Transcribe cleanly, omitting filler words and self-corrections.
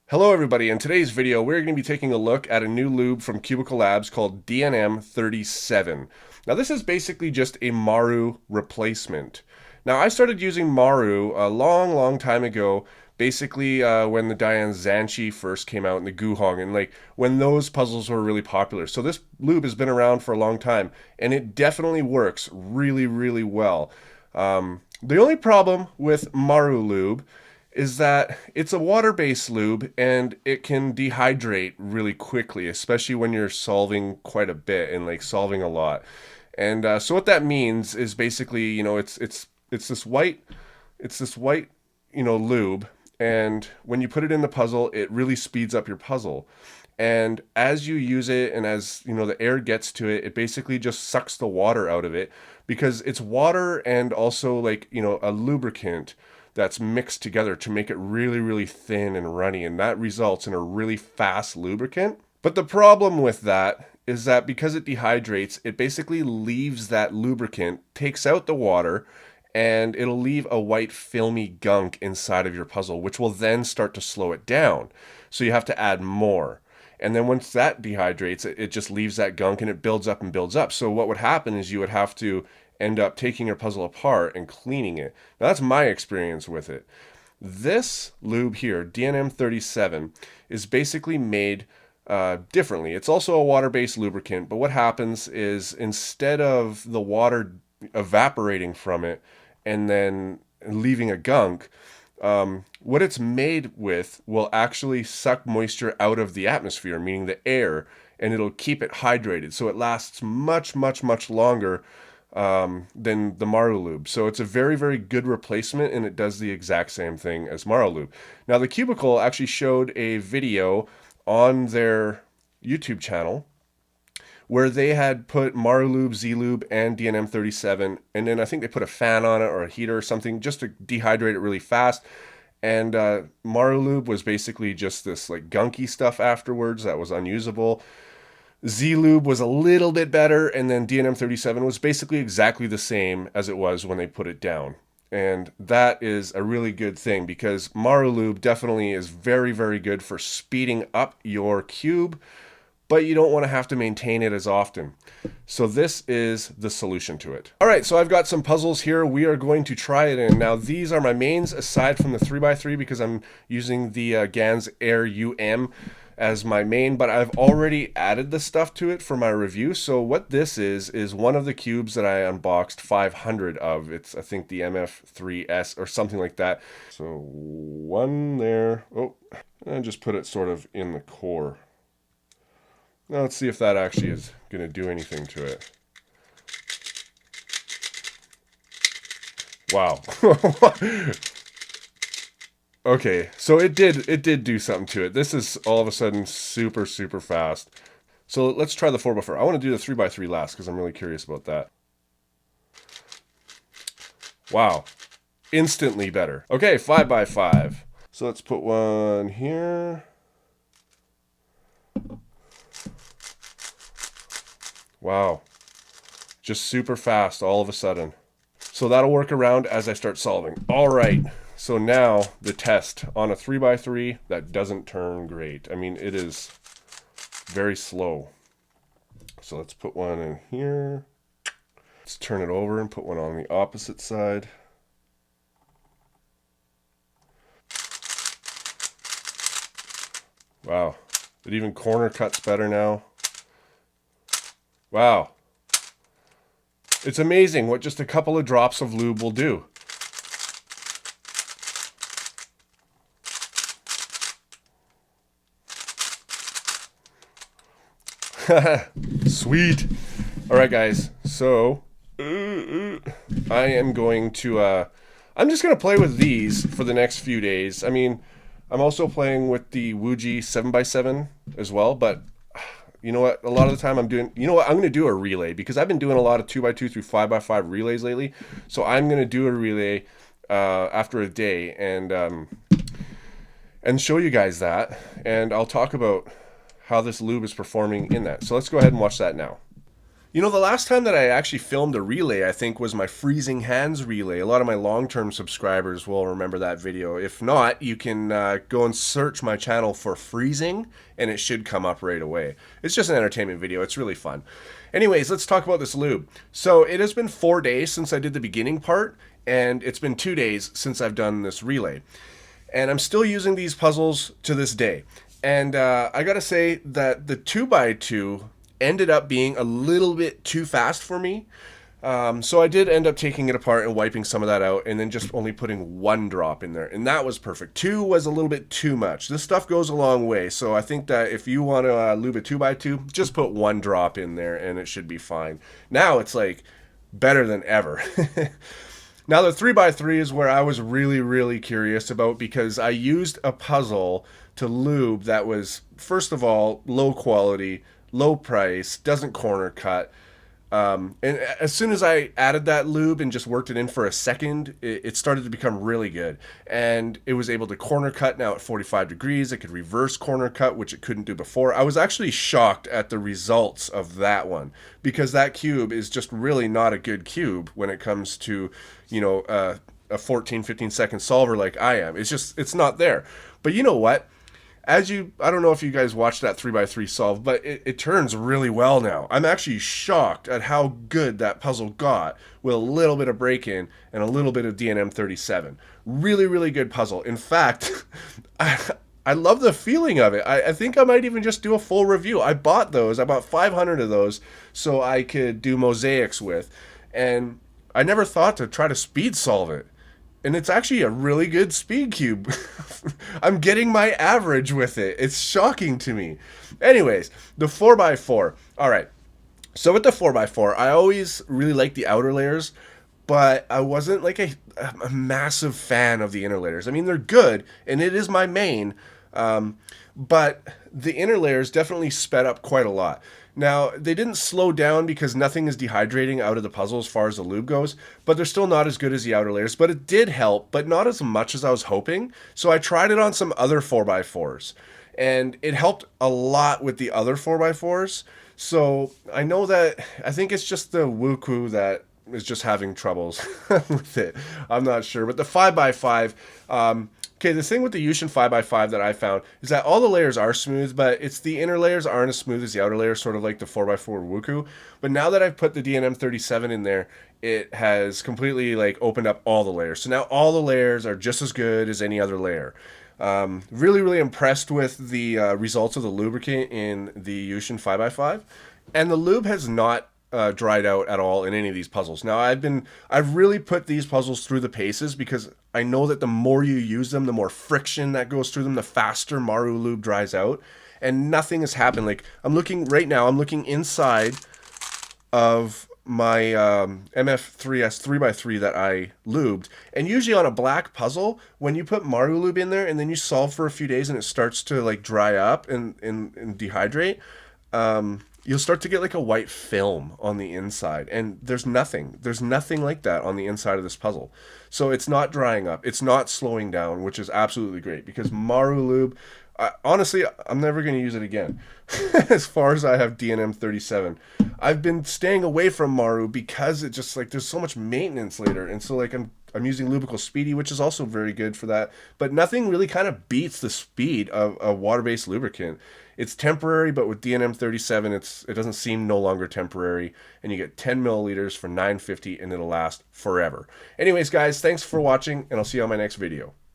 Hello everybody, in today's video we're going to be taking a look at a new lube from Cubicle Labs called DNM 37. Now this is basically just a Maru replacement. Now I started using Maru a long time ago, basically when the Diane Zanchi first came out in the Guhong, and like when those puzzles were really popular. So this lube has been around for a long time and it definitely works really well. The only problem with Maru Lube is that it's a water-based lube and it can dehydrate really quickly, especially when you're solving quite a bit and like solving a lot. And so what that means is basically, it's this white lube, and when you put it in the puzzle, it really speeds up your puzzle. And as you use it and as the air gets to it, it basically just sucks the water out of it, because it's water and also like a lubricant that's mixed together to make it really thin and runny, and that results in a really fast lubricant. But the problem with that is that because it dehydrates, it basically leaves that lubricant, takes out the water, and it'll leave a white filmy gunk inside of your puzzle, which will then start to slow it down. So you have to add more. And then once that dehydrates, it just leaves that gunk and it builds up and builds up. So what would happen is you would have to end up taking your puzzle apart and cleaning it. Now that's my experience with it. This lube here, DNM 37, is basically made differently. It's also a water-based lubricant, but what happens is instead of the water evaporating from it and then leaving a gunk, what it's made with will actually suck moisture out of the atmosphere, meaning the air, and it'll keep it hydrated. So it lasts much longer than the Maru Lube. So it's a very good replacement, and it does the exact same thing as Maru Lube. Now the Cubicle actually showed a video on their YouTube channel where they had put Maru Lube, Z Lube, and DNM 37, and then I think they put a fan on it or a heater or something just to dehydrate it really fast. And Maru Lube was basically just this like gunky stuff afterwards that was unusable. Z Lube was a little bit better, and then DNM 37 was basically exactly the same as it was when they put it down. And that is a really good thing, because Maru Lube definitely is very good for speeding up your cube, but you don't want to have to maintain it as often. So this is the solution to it. All right, so I've got some puzzles here. We are going to try it in. Now these are my mains aside from the 3x3, because I'm using the Gans Air UM as my main, but I've already added the stuff to it for my review. So what this is one of the cubes that I unboxed 500 of. It's, I think, the MF3S or something like that. So one there. Oh, and just put it sort of in the core. Now let's see if that actually is going to do anything to it. Wow. Okay, so it did do something to it. This is all of a sudden super fast. So let's try the 4x4. I want to do the 3x3 last because I'm really curious about that. Wow. Instantly better. Okay, 5x5. So let's put one here. Wow. Just super fast all of a sudden. So that'll work around as I start solving. All right. So now the test on a 3x3 that doesn't turn great. I mean, it is very slow. So let's put one in here. Let's turn it over and put one on the opposite side. Wow. It even corner cuts better now. Wow. It's amazing what just a couple of drops of lube will do. Sweet. All right, guys. So I am going to I'm just going to play with these for the next few days. I mean, I'm also playing with the Wuji 7x7 as well, but you know what? A lot of the time I'm doing, I'm going to do a relay, because I've been doing a lot of 2x2 through 5x5 relays lately. So I'm going to do a relay after a day and show you guys that, and I'll talk about how this lube is performing in that. So let's go ahead and watch that now. You know, the last time that I actually filmed a relay, I think, was my freezing hands relay. A lot of my long-term subscribers will remember that video. If not, you can go and search my channel for freezing, and it should come up right away. It's just an entertainment video. It's really fun. Anyways, let's talk about this lube. So it has been 4 days since I did the beginning part, and it's been 2 days since I've done this relay. And I'm still using these puzzles to this day. And I gotta say that the 2x2 ended up being a little bit too fast for me. So I did end up taking it apart and wiping some of that out and then just only putting 1 drop in there. And that was perfect. 2 was a little bit too much. This stuff goes a long way. So I think that if you want to lube a 2x2, just put 1 drop in there and it should be fine. Now it's like better than ever. Now the 3x3 is where I was really curious about, because I used a puzzle to lube that was, first of all, low quality, low price, doesn't corner cut. And as soon as I added that lube and just worked it in for a second, it started to become really good. And it was able to corner cut now at 45 degrees. It could reverse corner cut, which it couldn't do before. I was actually shocked at the results of that one, because that cube is just really not a good cube when it comes to, you know, a 14-15 second solver like I am. It's not there. But you know what? I don't know if you guys watched that 3x3 solve, but it turns really well now. I'm actually shocked at how good that puzzle got with a little bit of break-in and a little bit of DNM 37. Really good puzzle. In fact, I love the feeling of it. I think I might even just do a full review. I bought 500 of those, so I could do mosaics with. And I never thought to try to speed solve it. And it's actually a really good speed cube. I'm getting my average with it. It's shocking to me. Anyways, the 4x4. All right. So with the 4x4, I always really liked the outer layers, but I wasn't like a massive fan of the inner layers. I mean, they're good, and it is my main, but the inner layers definitely sped up quite a lot. Now, they didn't slow down because nothing is dehydrating out of the puzzle as far as the lube goes, but they're still not as good as the outer layers. But it did help, but not as much as I was hoping. So I tried it on some other 4x4s, and it helped a lot with the other 4x4s. So I think it's just the Wuku that is just having troubles with it. I'm not sure. But the 5x5, okay, the thing with the Yushin 5x5 that I found is that all the layers are smooth, but it's the inner layers aren't as smooth as the outer layers, sort of like the 4x4 Wuku. But now that I've put the DNM 37 in there, it has completely like opened up all the layers. So now all the layers are just as good as any other layer. Really impressed with the results of the lubricant in the Yushin 5x5. And the lube has not dried out at all in any of these puzzles. Now I've really put these puzzles through the paces, because I know that the more you use them, the more friction that goes through them, the faster Maru Lube dries out, and nothing has happened. Like I'm looking inside of my MF3S 3x3 that I lubed, and usually on a black puzzle, when you put Maru Lube in there and then you solve for a few days and it starts to like dry up and dehydrate, you'll start to get like a white film on the inside, and there's nothing like that on the inside of this puzzle. So it's not drying up, it's not slowing down, which is absolutely great, because Maru Lube, honestly, I'm never going to use it again. As far as I have DNM 37, I've been staying away from Maru because it just like there's so much maintenance later, and so like I'm using Lubrical Speedy, which is also very good for that, but nothing really kind of beats the speed of a water-based lubricant. It's temporary, but with DNM 37, it doesn't seem no longer temporary, and you get 10 milliliters for $9.50, and it'll last forever. Anyways, guys, thanks for watching, and I'll see you on my next video.